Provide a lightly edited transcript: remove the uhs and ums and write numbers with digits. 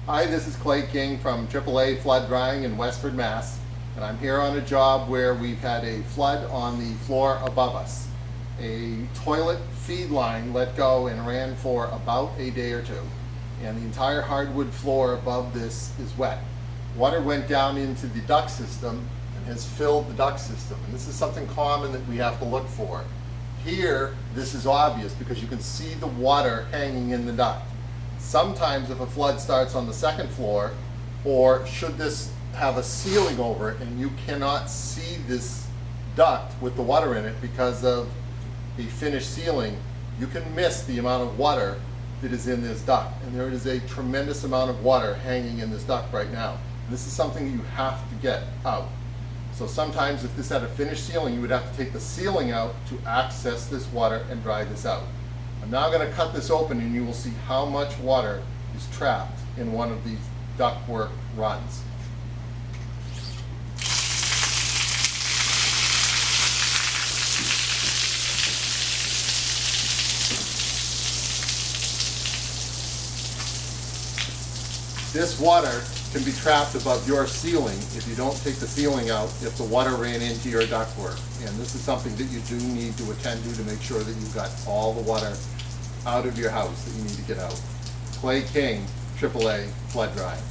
Hi, this is Clay King from AAA Flood Drying in Westford, Mass. And I'm here on a job where we've had a flood on the floor above us. A toilet feed line let go and ran for about a day or two. And the entire hardwood floor above this is wet. Water went down into the duct system and has filled the duct system. And this is something common that we have to look for. Here, this is obvious because you can see the water hanging in the duct. Sometimes if a flood starts on the second floor, or should this have a ceiling over it and you cannot see this duct with the water in it because of a finished ceiling, you can miss the amount of water that is in this duct. And there is a tremendous amount of water hanging in this duct right now. And this is something you have to get out. So sometimes if this had a finished ceiling, you would have to take the ceiling out to access this water and dry this out. I'm now going to cut this open and you will see how much water is trapped in one of these ductwork runs. This water can be trapped above your ceiling if you don't take the ceiling out, if the water ran into your ductwork. And this is something that you do need to attend to make sure that you've got all the water out of your house that you need to get out. Clay King, AAA Flood Drying.